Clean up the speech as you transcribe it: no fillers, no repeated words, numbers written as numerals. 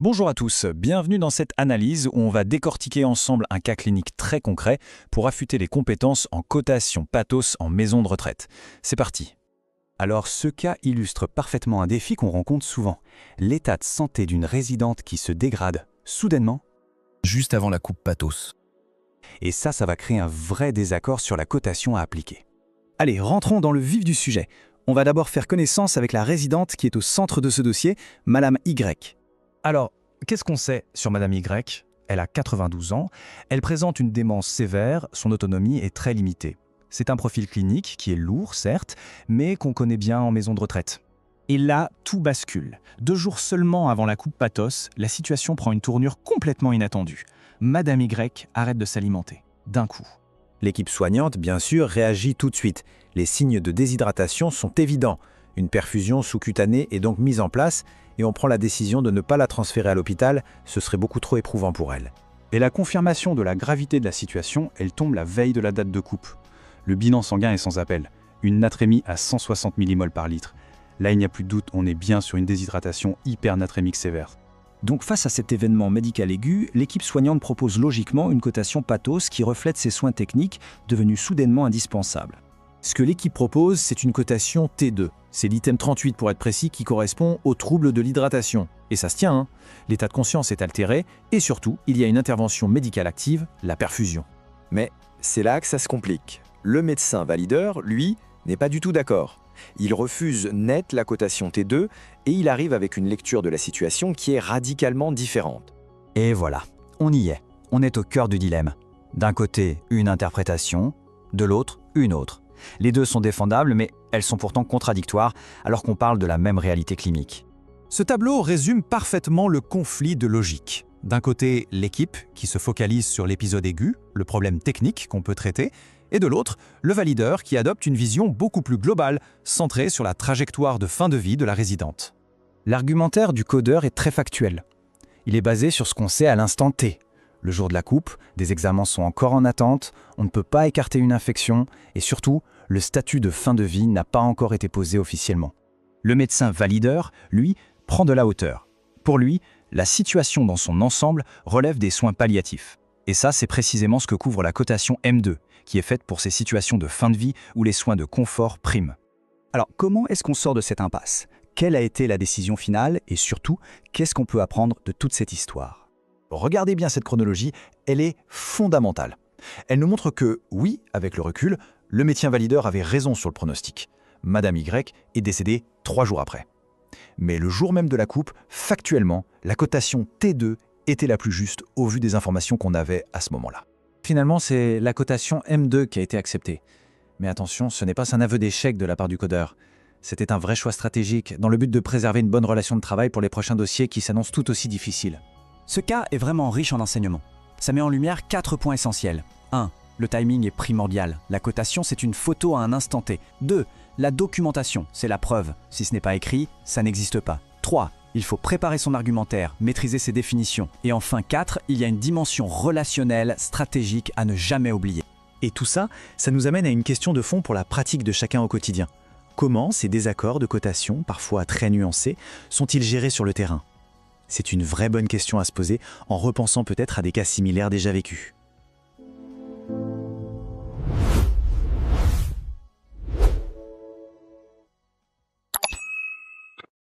Bonjour à tous, bienvenue dans cette analyse où on va décortiquer ensemble un cas clinique très concret pour affûter les compétences en cotation pathos en maison de retraite. C'est parti. Alors ce cas illustre parfaitement un défi qu'on rencontre souvent, l'état de santé d'une résidente qui se dégrade soudainement, juste avant la coupe pathos. et ça va créer un vrai désaccord sur la cotation à appliquer. Allez, rentrons dans le vif du sujet. On va d'abord faire connaissance avec la résidente qui est au centre de ce dossier, Madame Y. Alors, qu'est-ce qu'on sait sur Madame Y? Elle a 92 ans, elle présente une démence sévère, son autonomie est très limitée. C'est un profil clinique qui est lourd, certes, mais qu'on connaît bien en maison de retraite. Et là, tout bascule. 2 jours seulement avant la coupe pathos, la situation prend une tournure complètement inattendue. Madame Y arrête de s'alimenter, d'un coup. L'équipe soignante, bien sûr, réagit tout de suite. Les signes de déshydratation sont évidents. Une perfusion sous-cutanée est donc mise en place et on prend la décision de ne pas la transférer à l'hôpital, ce serait beaucoup trop éprouvant pour elle. Et la confirmation de la gravité de la situation, elle tombe la veille de la date de coupe. Le bilan sanguin est sans appel, une natrémie à 160 millimoles par litre. Là, il n'y a plus de doute, on est bien sur une déshydratation hypernatrémique sévère. Donc face à cet événement médical aigu, l'équipe soignante propose logiquement une cotation pathos qui reflète ses soins techniques devenus soudainement indispensables. Ce que l'équipe propose, c'est une cotation T2. C'est l'item 38 pour être précis qui correspond aux troubles de l'hydratation. Et ça se tient, hein. L'état de conscience est altéré et surtout, il y a une intervention médicale active, la perfusion. Mais c'est là que ça se complique. Le médecin valideur, lui, n'est pas du tout d'accord. Il refuse net la cotation T2 et il arrive avec une lecture de la situation qui est radicalement différente. Et voilà, on y est. On est au cœur du dilemme. D'un côté, une interprétation, de l'autre, une autre. Les deux sont défendables, mais elles sont pourtant contradictoires, alors qu'on parle de la même réalité clinique. Ce tableau résume parfaitement le conflit de logique. D'un côté, l'équipe qui se focalise sur l'épisode aigu, le problème technique qu'on peut traiter, et de l'autre, le valideur qui adopte une vision beaucoup plus globale, centrée sur la trajectoire de fin de vie de la résidente. L'argumentaire du codeur est très factuel. Il est basé sur ce qu'on sait à l'instant T. Le jour de la coupe, des examens sont encore en attente, on ne peut pas écarter une infection, et surtout, le statut de fin de vie n'a pas encore été posé officiellement. Le médecin valideur, lui, prend de la hauteur. Pour lui, la situation dans son ensemble relève des soins palliatifs. Et ça, c'est précisément ce que couvre la cotation M2, qui est faite pour ces situations de fin de vie où les soins de confort priment. Alors, comment est-ce qu'on sort de cette impasse? Quelle a été la décision finale? Et surtout, qu'est-ce qu'on peut apprendre de toute cette histoire? Regardez bien cette chronologie, elle est fondamentale. Elle nous montre que, oui, avec le recul, le médecin valideur avait raison sur le pronostic. Madame Y est décédée 3 jours après. Mais le jour même de la coupe, factuellement, la cotation T2 était la plus juste au vu des informations qu'on avait à ce moment-là. Finalement, c'est la cotation M2 qui a été acceptée. Mais attention, ce n'est pas un aveu d'échec de la part du codeur. C'était un vrai choix stratégique dans le but de préserver une bonne relation de travail pour les prochains dossiers qui s'annoncent tout aussi difficiles. Ce cas est vraiment riche en enseignements. Ça met en lumière 4 points essentiels. 1. Le timing est primordial. La cotation, c'est une photo à un instant T. 2. La documentation, c'est la preuve. Si ce n'est pas écrit, ça n'existe pas. 3. Il faut préparer son argumentaire, maîtriser ses définitions. Et enfin 4. Il y a une dimension relationnelle, stratégique à ne jamais oublier. Et tout ça, ça nous amène à une question de fond pour la pratique de chacun au quotidien. Comment ces désaccords de cotation, parfois très nuancés, sont-ils gérés sur le terrain? C'est une vraie bonne question à se poser en repensant peut-être à des cas similaires déjà vécus.